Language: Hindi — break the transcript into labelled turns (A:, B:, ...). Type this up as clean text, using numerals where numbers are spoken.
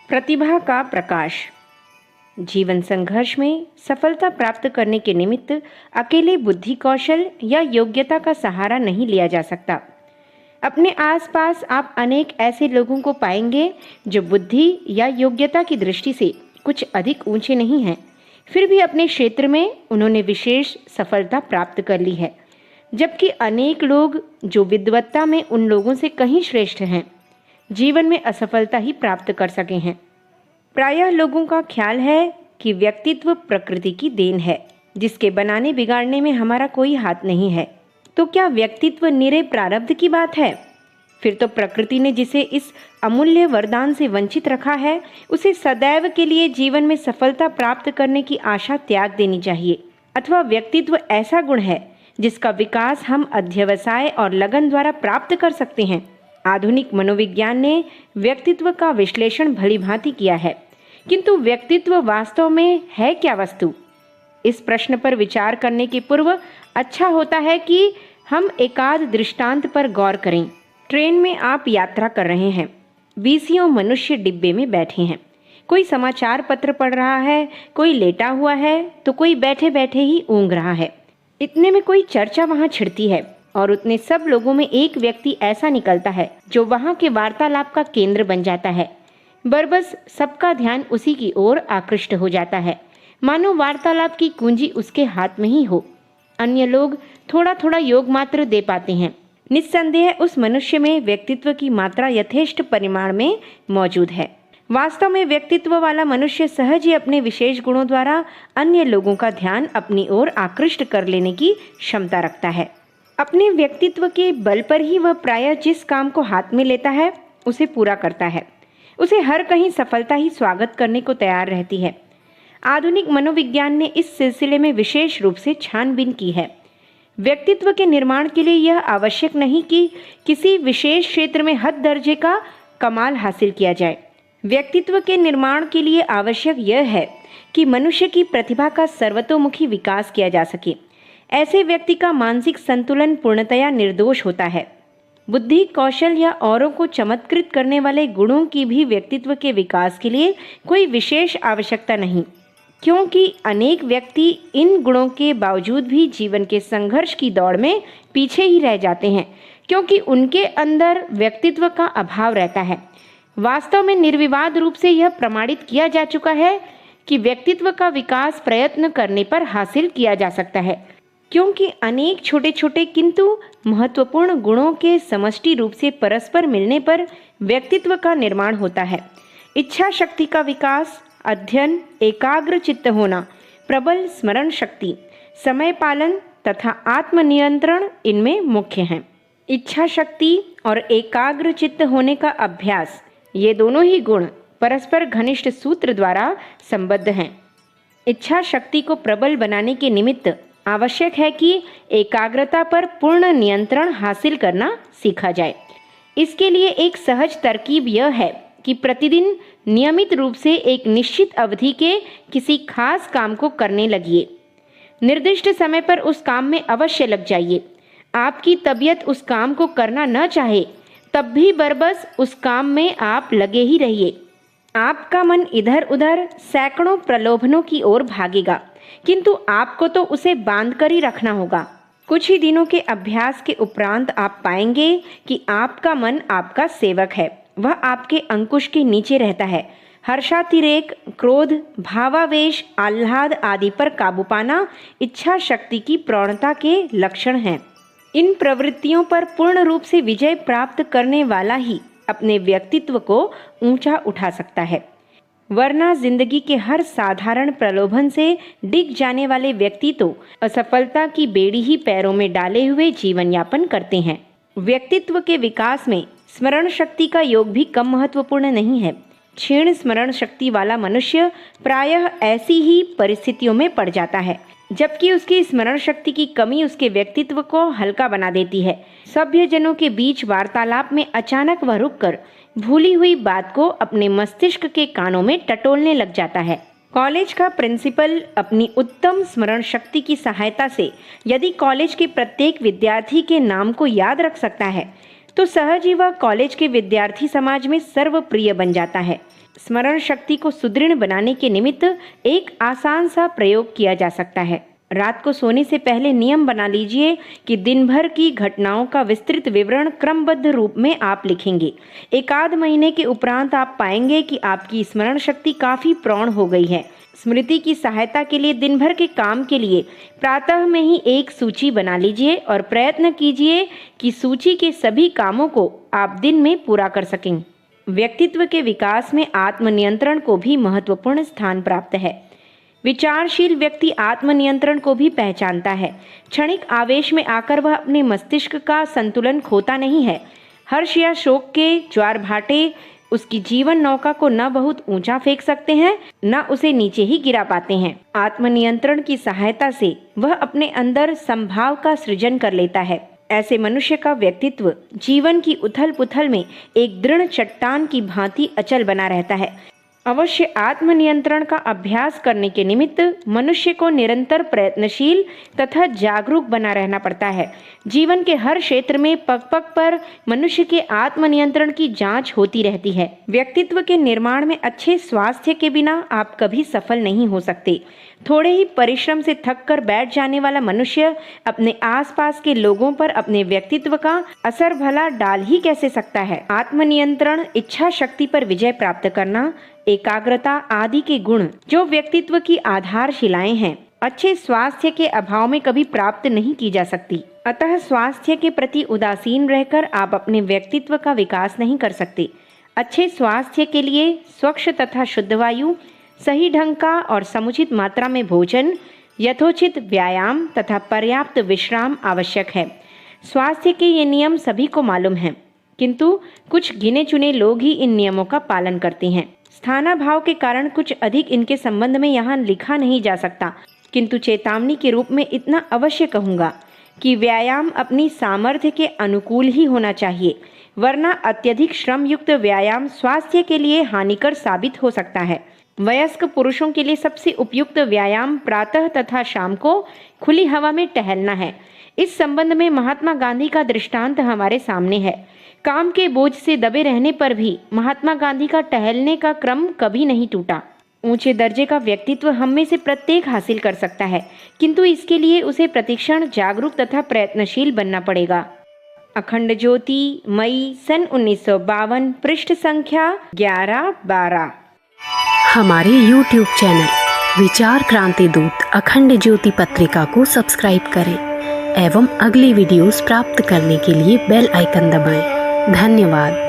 A: प्रतिभा का प्रकाश। जीवन संघर्ष में सफलता प्राप्त करने के निमित्त अकेले बुद्धि कौशल या योग्यता का सहारा नहीं लिया जा सकता। अपने आसपास आप अनेक ऐसे लोगों को पाएंगे जो बुद्धि या योग्यता की दृष्टि से कुछ अधिक ऊंचे नहीं हैं, फिर भी अपने क्षेत्र में उन्होंने विशेष सफलता प्राप्त कर ली है, जबकि अनेक लोग जो विद्वत्ता में उन लोगों से कहीं श्रेष्ठ हैं, जीवन में असफलता ही प्राप्त कर सके हैं। प्रायः लोगों का ख्याल है कि व्यक्तित्व प्रकृति की देन है, जिसके बनाने बिगाड़ने में हमारा कोई हाथ नहीं है। तो क्या व्यक्तित्व निरे प्रारब्ध की बात है? फिर तो प्रकृति ने जिसे इस अमूल्य वरदान से वंचित रखा है, उसे सदैव के लिए जीवन में सफलता प्राप्त करने की आशा त्याग देनी चाहिए। अथवा व्यक्तित्व ऐसा गुण है जिसका विकास हम अध्यवसाय और लगन द्वारा प्राप्त कर सकते हैं। आधुनिक मनोविज्ञान ने व्यक्तित्व का विश्लेषण भलीभांति किया है, किंतु व्यक्तित्व वास्तव में है क्या वस्तु? इस प्रश्न पर विचार करने के पूर्व अच्छा होता है कि हम एकाध दृष्टांत पर गौर करें। ट्रेन में आप यात्रा कर रहे हैं। 20 मनुष्य डिब्बे में बैठे हैं। कोई समाचार पत्र पढ़ रहा है, कोई लेटा हुआ है, तो कोई बैठे बैठे ही ऊँघ रहा है। इतने में कोई चर्चा वहाँ छिड़ती है और उतने सब लोगों में एक व्यक्ति ऐसा निकलता है जो वहाँ के वार्तालाप का केंद्र बन जाता है। बरबस सबका ध्यान उसी की ओर आकृष्ट हो जाता है, मानो वार्तालाप की कुंजी उसके हाथ में ही हो। अन्य लोग थोड़ा थोड़ा योग मात्र दे पाते हैं। निस्संदेह उस मनुष्य में व्यक्तित्व की मात्रा यथेष्ट परिमाण में मौजूद है। वास्तव में व्यक्तित्व वाला मनुष्य सहज ही अपने विशेष गुणों द्वारा अन्य लोगों का ध्यान अपनी ओर आकृष्ट कर लेने की क्षमता रखता है। अपने व्यक्तित्व के बल पर ही वह प्रायः जिस काम को हाथ में लेता है उसे पूरा करता है। उसे हर कहीं सफलता ही स्वागत करने को तैयार रहती है। आधुनिक मनोविज्ञान ने इस सिलसिले में विशेष रूप से छानबीन की है। व्यक्तित्व के निर्माण के लिए यह आवश्यक नहीं कि किसी विशेष क्षेत्र में हद दर्जे का कमाल हासिल किया जाए। व्यक्तित्व के निर्माण के लिए आवश्यक यह है कि मनुष्य की प्रतिभा का सर्वतोमुखी विकास किया जा सके। ऐसे व्यक्ति का मानसिक संतुलन पूर्णतया निर्दोष होता है। बुद्धि कौशल या औरों को चमत्कृत करने वाले गुणों की भी व्यक्तित्व के विकास के लिए कोई विशेष आवश्यकता नहीं, क्योंकि अनेक व्यक्ति इन गुणों के बावजूद भी जीवन के संघर्ष की दौड़ में पीछे ही रह जाते हैं, क्योंकि उनके अंदर व्यक्तित्व का अभाव रहता है। वास्तव में निर्विवाद रूप से यह प्रमाणित किया जा चुका है कि व्यक्तित्व का विकास प्रयत्न करने पर हासिल किया जा सकता है, क्योंकि अनेक छोटे छोटे किंतु महत्वपूर्ण गुणों के समष्टि रूप से परस्पर मिलने पर व्यक्तित्व का निर्माण होता है। इच्छा शक्ति का विकास, अध्ययन, एकाग्र चित्त होना, प्रबल स्मरण शक्ति, समय पालन तथा आत्मनियंत्रण इनमें मुख्य हैं। इच्छा शक्ति और एकाग्र चित्त होने का अभ्यास, ये दोनों ही गुण परस्पर घनिष्ठ सूत्र द्वारा संबद्ध हैं। इच्छा शक्ति को प्रबल बनाने के निमित्त आवश्यक है कि एकाग्रता पर पूर्ण नियंत्रण हासिल करना सीखा जाए। इसके लिए एक सहज तरकीब यह है कि प्रतिदिन नियमित रूप से एक निश्चित अवधि के किसी खास काम को करने लगिए। निर्दिष्ट समय पर उस काम में अवश्य लग जाइए। आपकी तबीयत उस काम को करना न चाहे तब भी बरबस उस काम में आप लगे ही रहिए। आपका मन इधर उधर सैकड़ों प्रलोभनों की ओर भागेगा, किंतु आपको तो उसे बांध कर ही रखना होगा। कुछ ही दिनों के अभ्यास के उपरांत आप पाएंगे कि आपका मन आपका सेवक है। वह आपके अंकुश के नीचे रहता है। हर्षातिरेक, क्रोध, भावावेश, आह्लाद आदि पर काबू पाना इच्छा शक्ति की प्रवणता के लक्षण हैं। इन प्रवृत्तियों पर पूर्ण रूप से विजय प्राप्त करने वाला ही अपने व्यक्तित्व को ऊंचा उठा सकता है, वरना जिंदगी के हर साधारण प्रलोभन से डिग जाने वाले व्यक्ति तो असफलता की बेड़ी ही पैरों में डाले हुए जीवन यापन करते हैं। व्यक्तित्व के विकास में स्मरण शक्ति का योग भी कम महत्वपूर्ण नहीं है। क्षीण स्मरण शक्ति वाला मनुष्य प्रायः ऐसी ही परिस्थितियों में पड़ जाता है, जबकि उसकी स्मरण शक्ति की कमी उसके व्यक्तित्व को हल्का बना देती है। सभ्य जनों के बीच वार्तालाप में अचानक वह रुककर भूली हुई बात को अपने मस्तिष्क के कानों में टटोलने लग जाता है। कॉलेज का प्रिंसिपल अपनी उत्तम स्मरण शक्ति की सहायता से यदि कॉलेज के प्रत्येक विद्यार्थी के नाम को याद रख सकता है, तो सहज ही वह कॉलेज के विद्यार्थी समाज में सर्वप्रिय बन जाता है। स्मरण शक्ति को सुदृढ़ बनाने के निमित्त एक आसान सा प्रयोग किया जा सकता है। रात को सोने से पहले नियम बना लीजिए कि दिन भर की घटनाओं का विस्तृत विवरण क्रमबद्ध रूप में आप लिखेंगे। एक आध महीने के उपरांत आप पाएंगे कि आपकी स्मरण शक्ति काफी प्रौढ़ हो गई है। स्मृति की सहायता के लिए दिन भर के काम के लिए प्रातः में ही एक सूची बना लीजिए और प्रयत्न कीजिए कि सूची के सभी कामों को आप दिन में पूरा कर सकें। व्यक्तित्व के विकास में आत्मनियंत्रण को भी महत्वपूर्ण स्थान प्राप्त है। विचारशील व्यक्ति आत्मनियंत्रण को भी पहचानता है। क्षणिक आवेश में आकर वह अपने मस्तिष्क का संतुलन खोता नहीं है। हर्ष या शोक के ज्वार भाटे उसकी जीवन नौका को न बहुत ऊंचा फेंक सकते हैं, न उसे नीचे ही गिरा पाते हैं। आत्मनियंत्रण की सहायता से वह अपने अंदर संभाव का सृजन कर लेता है। ऐसे मनुष्य का व्यक्तित्व जीवन की उथल पुथल में एक दृढ़ चट्टान की भांति अचल बना रहता है। अवश्य आत्मनियंत्रण का अभ्यास करने के निमित्त मनुष्य को निरंतर प्रयत्नशील तथा जागरूक बना रहना पड़ता है। जीवन के हर क्षेत्र में पग पग पर मनुष्य के आत्मनियंत्रण की जांच होती रहती है। व्यक्तित्व के निर्माण में अच्छे स्वास्थ्य के बिना आप कभी सफल नहीं हो सकते। थोड़े ही परिश्रम से थक कर बैठ जाने वाला मनुष्य अपने आसपास के लोगों पर अपने व्यक्तित्व का असर भला डाल ही कैसे सकता है। आत्मनियंत्रण, इच्छा शक्ति पर विजय प्राप्त करना, एकाग्रता आदि के गुण जो व्यक्तित्व की आधारशिलाएं हैं, अच्छे स्वास्थ्य के अभाव में कभी प्राप्त नहीं की जा सकती। अतः स्वास्थ्य के प्रति उदासीन रहकर आप अपने व्यक्तित्व का विकास नहीं कर सकते। अच्छे स्वास्थ्य के लिए स्वच्छ तथा शुद्ध वायु, सही ढंग का और समुचित मात्रा में भोजन, यथोचित व्यायाम तथा पर्याप्त विश्राम आवश्यक है। स्वास्थ्य के ये नियम सभी को मालूम हैं, किंतु कुछ गिने चुने लोग ही इन नियमों का पालन करते हैं। स्थानाभाव के कारण कुछ अधिक इनके संबंध में यहाँ लिखा नहीं जा सकता, किंतु चेतावनी के रूप में इतना अवश्य कहूँगा कि व्यायाम अपनी सामर्थ्य के अनुकूल ही होना चाहिए, वरना अत्यधिक श्रम युक्त व्यायाम स्वास्थ्य के लिए हानिकर साबित हो सकता है। वयस्क पुरुषों के लिए सबसे उपयुक्त व्यायाम प्रातः तथा शाम को खुली हवा में टहलना है। इस संबंध में महात्मा गांधी का दृष्टांत हमारे सामने है। काम के बोझ से दबे रहने पर भी महात्मा गांधी का टहलने का क्रम कभी नहीं टूटा। ऊंचे दर्जे का व्यक्तित्व हम में से प्रत्येक हासिल कर सकता है, किंतु इसके लिए उसे प्रतिक्षण जागरूक तथा प्रयत्नशील बनना पड़ेगा। अखंड ज्योति, मई सन 1952, पृष्ठ संख्या 11-12।
B: हमारे YouTube चैनल विचार क्रांति दूत अखंड ज्योति पत्रिका को सब्सक्राइब करें एवं अगली वीडियोस प्राप्त करने के लिए बेल आइकन दबाएं। धन्यवाद।